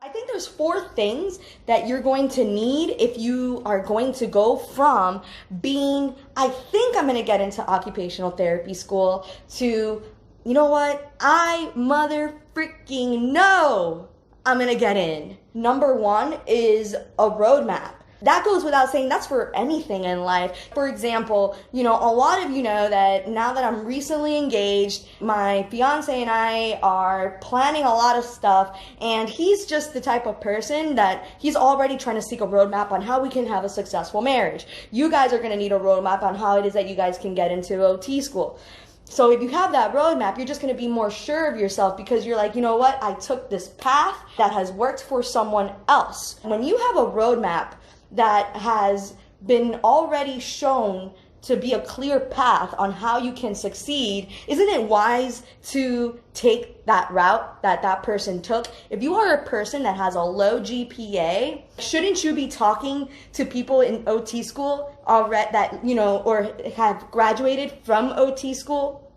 I think there's four things that you're going to need if you are going to go from being, I think I'm going to get into occupational therapy school to, you know what, I mother freaking know I'm going to get in. Number one is a roadmap. That goes without saying. That's for anything in life. For example, a lot of you know that now that I'm recently engaged, my fiance and I are planning a lot of stuff, and he's just the type of person that he's already trying to seek a roadmap on how we can have a successful marriage. You guys are going to need a roadmap on how it is that you guys can get into OT school. So if you have that roadmap, you're just going to be more sure of yourself because you're like, you know what, I took this path that has worked for someone else. When you have a roadmap that has been already shown to be a clear path on how you can succeed, isn't it wise to take that route that that person took? If you are a person that has a low GPA, shouldn't you be talking to people in OT school already that, or have graduated from OT school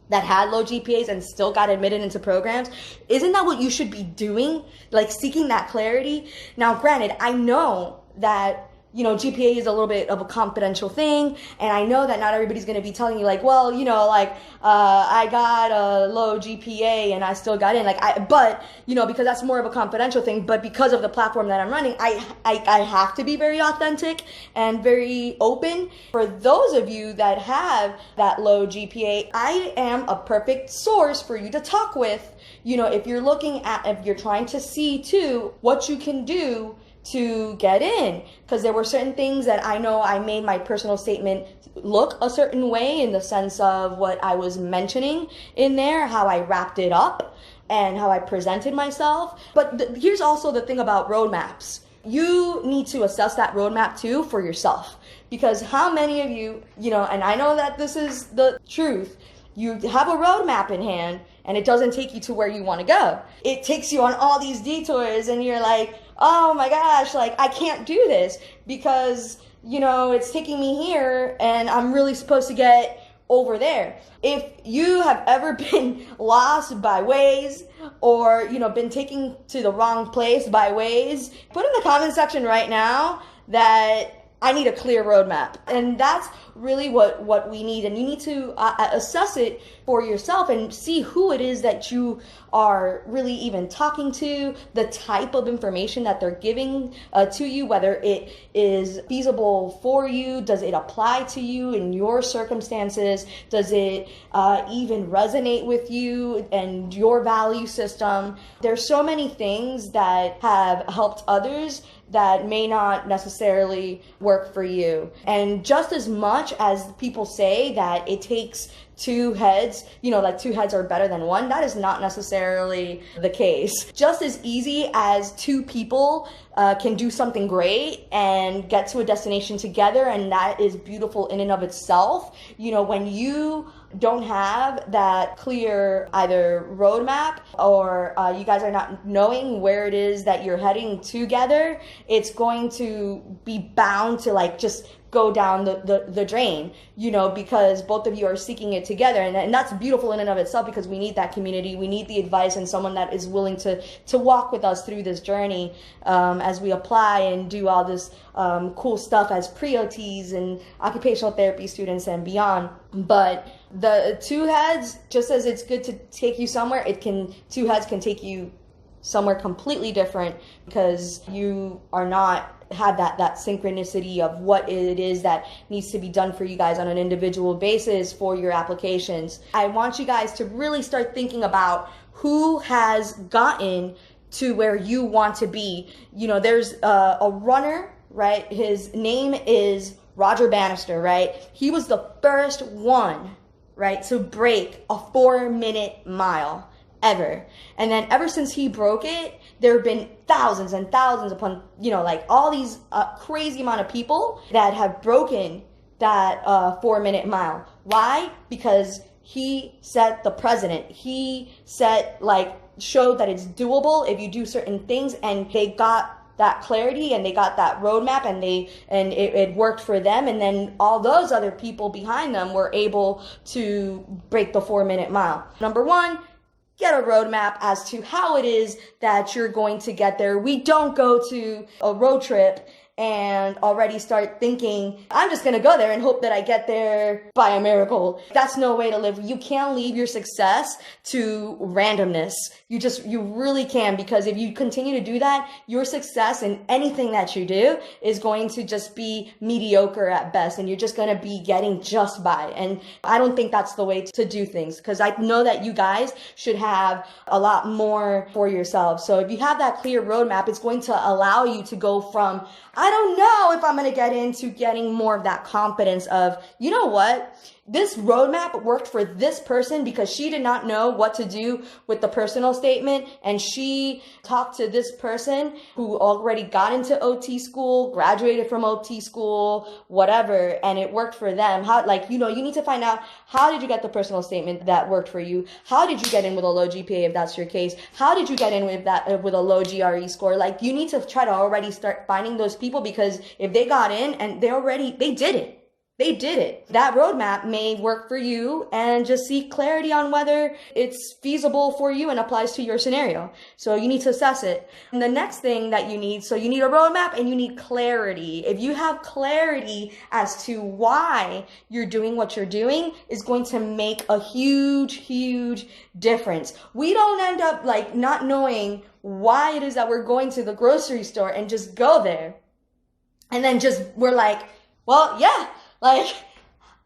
that had low GPAs and still got admitted into programs? Isn't that what you should be doing? Like seeking that clarity? Now, granted, I know that GPA is a little bit of a confidential thing, and I know that not everybody's going to be telling you like, well, I got a low GPA and I still got in, but because that's more of a confidential thing. But because of the platform that I'm running, I have to be very authentic and very open. For those of you that have that low GPA, I am a perfect source for you to talk with. If you're trying to see too what you can do to get in, because there were certain things that I know I made my personal statement look a certain way in the sense of what I was mentioning in there, how I wrapped it up and how I presented myself. But here's also the thing about roadmaps. You need to assess that roadmap too for yourself, because how many of you, and I know that this is the truth, you have a roadmap in hand and it doesn't take you to where you want to go. It takes you on all these detours and you're like, oh my gosh, I can't do this because, it's taking me here and I'm really supposed to get over there. If you have ever been lost by Waze or, been taken to the wrong place by Waze, put in the comment section right now that I need a clear roadmap. And that's really what we need. And you need to assess it for yourself and see who it is that you are really even talking to, the type of information that they're giving to you, whether it is feasible for you, does it apply to you in your circumstances, does it even resonate with you and your value system. There's so many things that have helped others that may not necessarily work for you. And just as much as people say that it takes two heads, two heads are better than one, that is not necessarily the case. Just as easy as two people can do something great and get to a destination together, and that is beautiful in and of itself. When you don't have that clear either roadmap or you guys are not knowing where it is that you're heading together, it's going to be bound to just go down the drain, because both of you are seeking it together. And that's beautiful in and of itself, because we need that community. We need the advice and someone that is willing to walk with us through this journey as we apply and do all this cool stuff as pre-OTs and occupational therapy students and beyond. But the two heads, just as it's good to take you somewhere, two heads can take you somewhere completely different, because you are not have that synchronicity of what it is that needs to be done for you guys on an individual basis for your applications. I want you guys to really start thinking about who has gotten to where you want to be. There's a runner, right? His name is Roger Bannister, right? He was the first one, right, to break a 4-minute mile ever. And then ever since he broke it, there have been thousands and thousands upon, all these crazy amount of people that have broken that 4-minute mile. Why? Because he set the precedent. He showed that it's doable if you do certain things, and they got that clarity and they got that roadmap, and it worked for them. And then all those other people behind them were able to break the 4-minute mile. Number one, get a roadmap as to how it is that you're going to get there. We don't go to a road trip and already start thinking, I'm just gonna go there and hope that I get there by a miracle. That's no way to live. You can't leave your success to randomness. You really can, because if you continue to do that, your success in anything that you do is going to just be mediocre at best, and you're just gonna be getting just by. And I don't think that's the way to do things, because I know that you guys should have a lot more for yourselves. So if you have that clear roadmap, it's going to allow you to go from, I don't know if I'm going to get into getting more of that confidence of, you know what? This roadmap worked for this person because she did not know what to do with the personal statement. And she talked to this person who already got into OT school, graduated from OT school, whatever, and it worked for them. You need to find out, how did you get the personal statement that worked for you? How did you get in with a low GPA if that's your case? How did you get in with a low GRE score? Like, you need to try to already start finding those people, because if they got in and they did it. They did it. That roadmap may work for you, and just seek clarity on whether it's feasible for you and applies to your scenario. So you need to assess it. And the next thing that you need a roadmap and you need clarity. If you have clarity as to why you're doing what you're doing, is going to make a huge, huge difference. We don't end up not knowing why it is that we're going to the grocery store and just go there. And then we're like, well, yeah.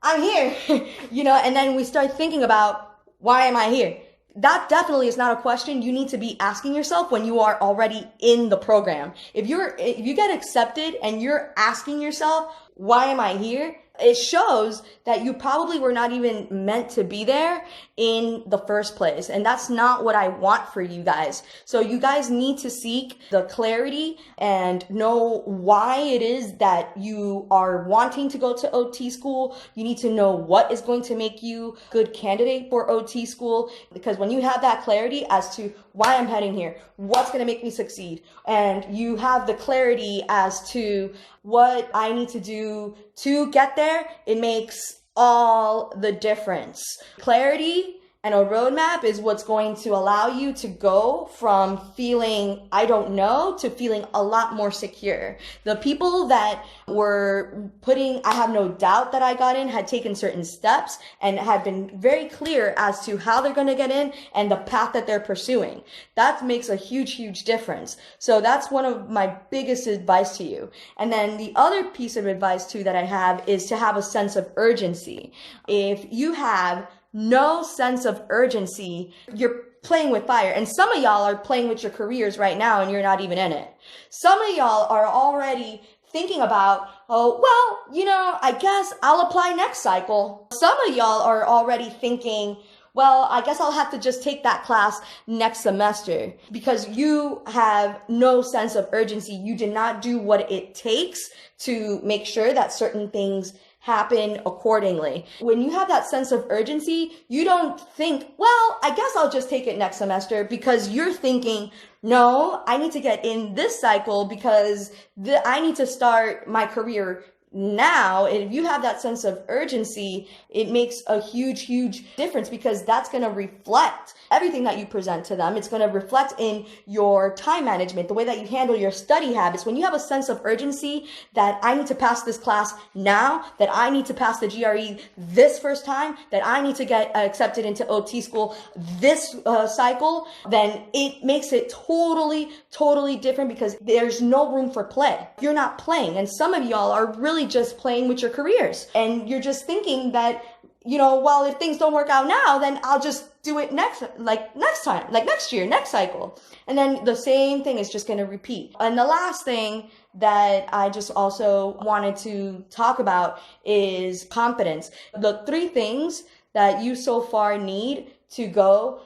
I'm here, and then we start thinking about, why am I here? That definitely is not a question you need to be asking yourself when you are already in the program. If you get accepted and you're asking yourself, why am I here? It shows that you probably were not even meant to be there in the first place. And that's not what I want for you guys. So you guys need to seek the clarity and know why it is that you are wanting to go to OT school. You need to know what is going to make you a good candidate for OT school. Because when you have that clarity as to why I'm heading here, what's going to make me succeed, and you have the clarity as to what I need to do to get there, it makes all the difference. Clarity and a roadmap is what's going to allow you to go from feeling, I don't know, to feeling a lot more secure. The people that were I have no doubt that I got in, had taken certain steps and had been very clear as to how they're going to get in and the path that they're pursuing. That makes a huge, huge difference. So that's one of my biggest advice to you. And then the other piece of advice too that I have is to have a sense of urgency. If you have no sense of urgency, you're playing with fire. And some of y'all are playing with your careers right now and you're not even in it. Some of y'all are already thinking about, I guess I'll apply next cycle. Some of y'all are already thinking, well, I guess I'll have to just take that class next semester, because you have no sense of urgency. You did not do what it takes to make sure that certain things happen accordingly. When you have that sense of urgency, you don't think, well, I guess I'll just take it next semester, because you're thinking, no, I need to get in this cycle because I need to start my career now. If you have that sense of urgency, it makes a huge, huge difference, because that's going to reflect everything that you present to them. It's going to reflect in your time management, the way that you handle your study habits. When you have a sense of urgency that I need to pass this class now, that I need to pass the GRE this first time, that I need to get accepted into OT school this cycle, then it makes it totally, totally different, because there's no room for play. You're not playing. And some of y'all are really just playing with your careers, and you're just thinking that, well, if things don't work out now, then I'll just do it next time, next year, next cycle. And then the same thing is just going to repeat. And the last thing that I just also wanted to talk about is confidence. The 3 things that you so far need to go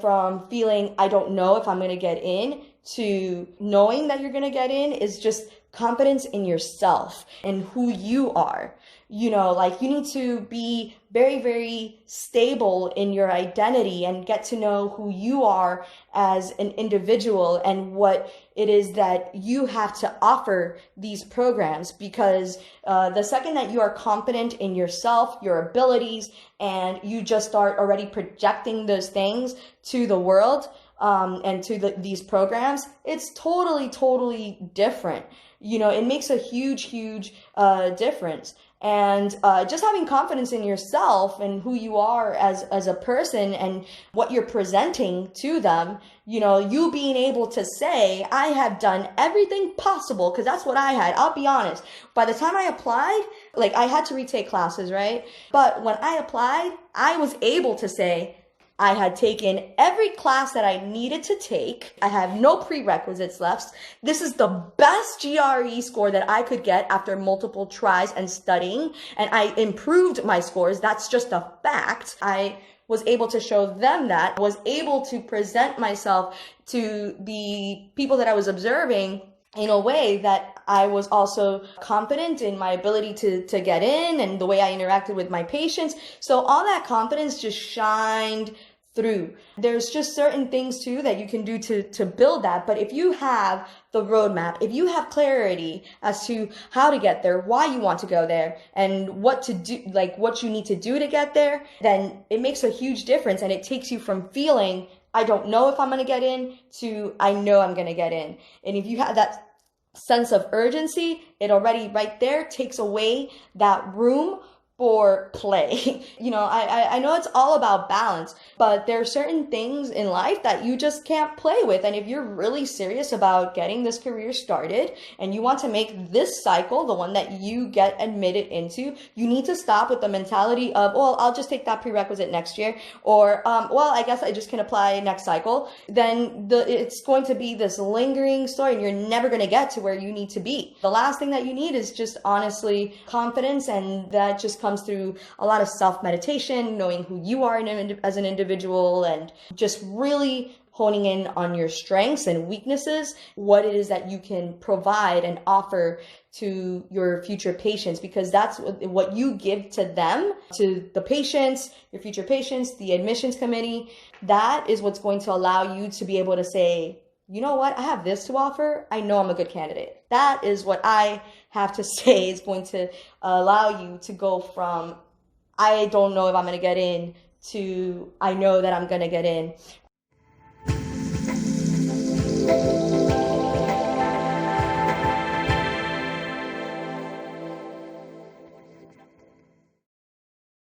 from feeling, I don't know if I'm going to get in, to knowing that you're going to get in is just confidence in yourself and who you are. You know, like you need to be very, very stable in your identity and get to know who you are as an individual and what it is that you have to offer these programs. Because the second that you are confident in yourself, your abilities, and you just start already projecting those things to the world, and to these programs, it's totally different. You know, it makes a huge difference. And just having confidence in yourself and who you are as a person and what you're presenting to them, you know, you being able to say, I have done everything possible, because that's what I had. I'll be honest. By the time I applied, like I had to retake classes, right? But when I applied, I was able to say, I had taken every class that I needed to take. I have no prerequisites left. This is the best GRE score that I could get after multiple tries and studying. And I improved my scores. That's just a fact. I was able to show them that. I was able to present myself to the people that I was observing in a way that I was also confident in my ability to get in and the way I interacted with my patients. So all that confidence just shined through. There's just certain things too that you can do to build that. But if you have the roadmap, if you have clarity as to how to get there, why you want to go there, and what to do, like what you need to do to get there, then it makes a huge difference. And it takes you from feeling, I don't know if I'm going to get in, to I know I'm going to get in. And if you have that sense of urgency, it already right there takes away that room for play. You know, I know it's all about balance, but there are certain things in life that you just can't play with. And if you're really serious about getting this career started and you want to make this cycle the one that you get admitted into, you need to stop with the mentality of, well, I'll just take that prerequisite next year, or well, I guess I just can apply next cycle. Then it's going to be this lingering story and you're never going to get to where you need to be. The last thing that you need is just honestly confidence, and that just comes through a lot of self-meditation, knowing who you are as an individual, and just really honing in on your strengths and weaknesses, what it is that you can provide and offer to your future patients, because that's what you give to them, to the patients, your future patients, the admissions committee. That is what's going to allow you to be able to say, you know what, I have this to offer. I know I'm a good candidate. That is what I have to say is going to allow you to go from, I don't know if I'm going to get in, to I know that I'm going to get in.